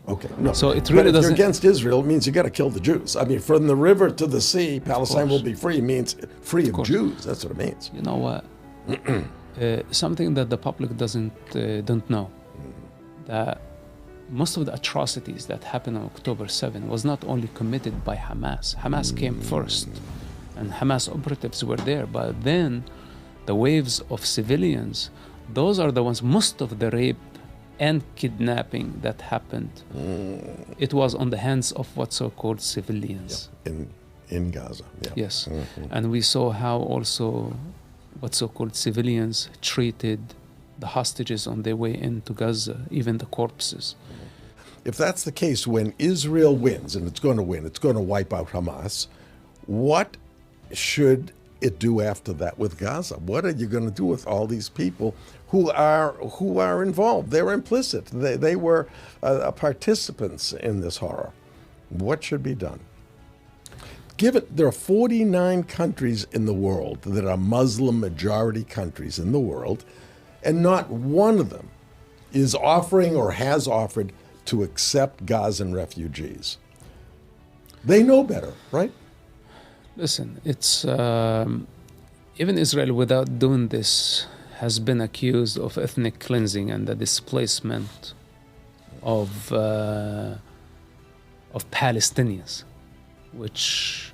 Okay, no. So it but really if you're doesn't. against Israel, it means you got to kill the Jews. I mean, from the river to the sea, Palestine will be free. Means free of Jews. That's what it means. You know what? Something that the public don't know, that most of the atrocities that happened on October 7 was not only committed by Hamas. Hamas came first, and Hamas operatives were there. But then the waves of civilians, those are the ones, most of the rape and kidnapping that happened, it was on the hands of what so-called civilians. Yeah. In Gaza. Yeah. Yes. And we saw how also what so-called civilians treated the hostages on their way into Gaza, even the corpses. If that's the case, when Israel wins, and it's going to win, it's going to wipe out Hamas, what should it do after that with Gaza? What are you going to do with all these people who are involved? They're implicit. They were participants in this horror. What should be done? Given there are 49 countries in the world that are Muslim majority countries in the world, and not one of them is offering or has offered to accept Gazan refugees. They know better, right? Listen, it's even Israel, without doing this, has been accused of ethnic cleansing and the displacement of Palestinians, which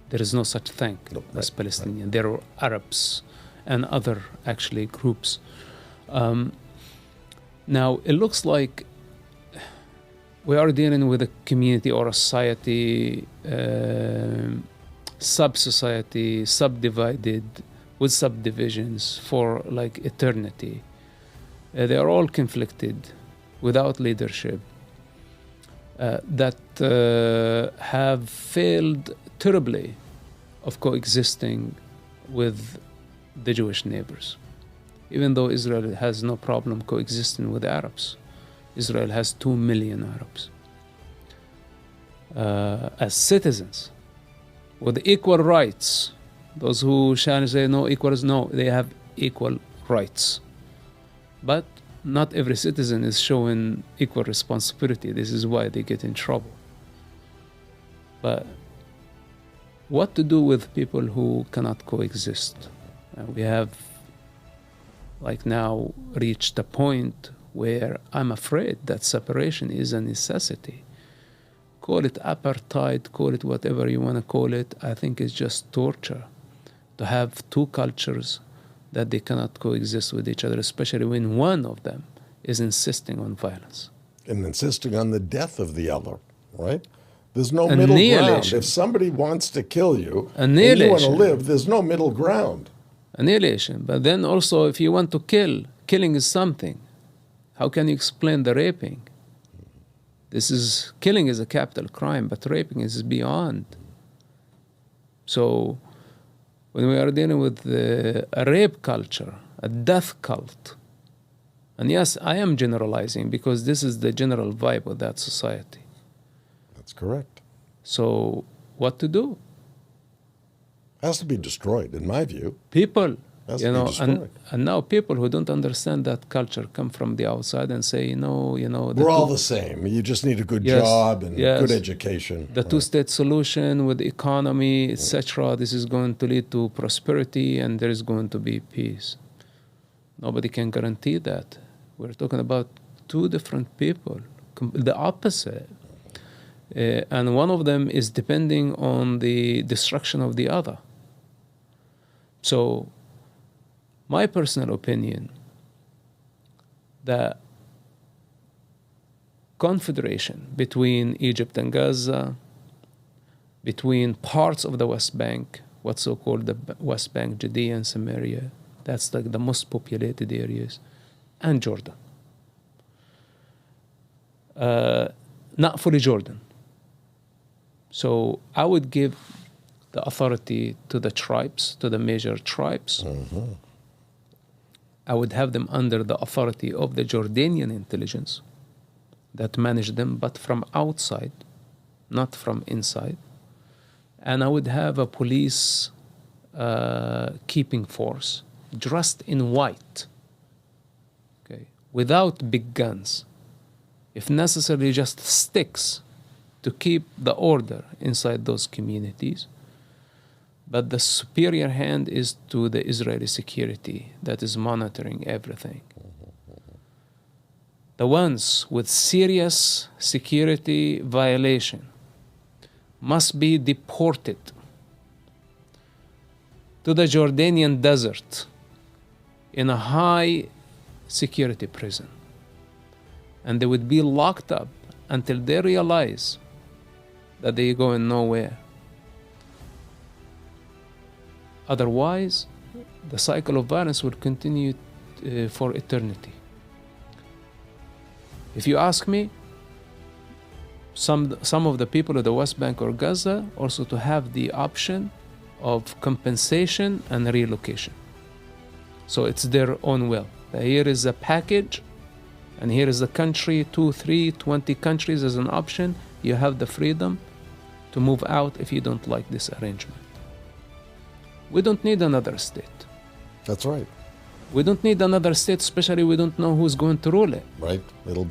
there is no such thing as Palestinian. There are Arabs and other actually groups. Now it looks like we are dealing with a community or a society, sub-society, subdivided with subdivisions for like eternity. They are all conflicted without leadership that have failed terribly of coexisting with the Jewish neighbors. Even though Israel has no problem coexisting with the Arabs. Israel has 2 million Arabs as citizens with equal rights. Those who shall say no equals no, they have equal rights. But not every citizen is showing equal responsibility. This is why they get in trouble. But what to do with people who cannot coexist? We have like now reached a point where I'm afraid that separation is a necessity. Call it apartheid, call it whatever you want to call it. I think it's just torture to have two cultures that they cannot coexist with each other, especially when one of them is insisting on violence. And insisting on the death of the other, right? There's no middle ground. If somebody wants to kill you and you want to live, there's no middle ground. Annihilation. But then also, if you want to kill, killing is something. How can you explain the raping? Killing is a capital crime, but raping is beyond. So when we are dealing with a rape culture, a death cult, and yes, I am generalizing because this is the general vibe of that society. That's correct. So what to do? Has to be destroyed, in my view. People, and now people who don't understand that culture come from the outside and say, we're all the same. You just need a good job and good education. The two-state solution with the economy, etc. This is going to lead to prosperity and there is going to be peace. Nobody can guarantee that. We're talking about two different people, the opposite. And one of them is depending on the destruction of the other. So, my personal opinion, the confederation between Egypt and Gaza, between parts of the West Bank, what's so-called the West Bank, Judea and Samaria, that's like the most populated areas, and Jordan. Not fully Jordan. So I would give the authority to the tribes, to the major tribes. Mm-hmm. I would have them under the authority of the Jordanian intelligence that manage them, but from outside, not from inside. And I would have a police keeping force dressed in white, okay, without big guns, if necessary, just sticks to keep the order inside those communities. But the superior hand is to the Israeli security that is monitoring everything. The ones with serious security violation must be deported to the Jordanian desert in a high security prison. And they would be locked up until they realize that they are going nowhere. Otherwise, the cycle of violence will continue for eternity. If you ask me, some of the people of the West Bank or Gaza also to have the option of compensation and relocation. So it's their own will. Here is a package, and here is the country, 2, 3, 20 countries as an option. You have the freedom to move out if you don't like this arrangement. We don't need another state. That's right. We don't need another state, especially we don't know who's going to rule it. Right.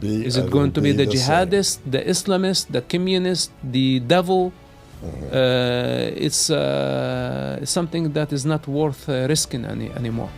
Is it going to be the jihadist, the Islamist, the communist, the devil? It's something that is not worth risking anymore.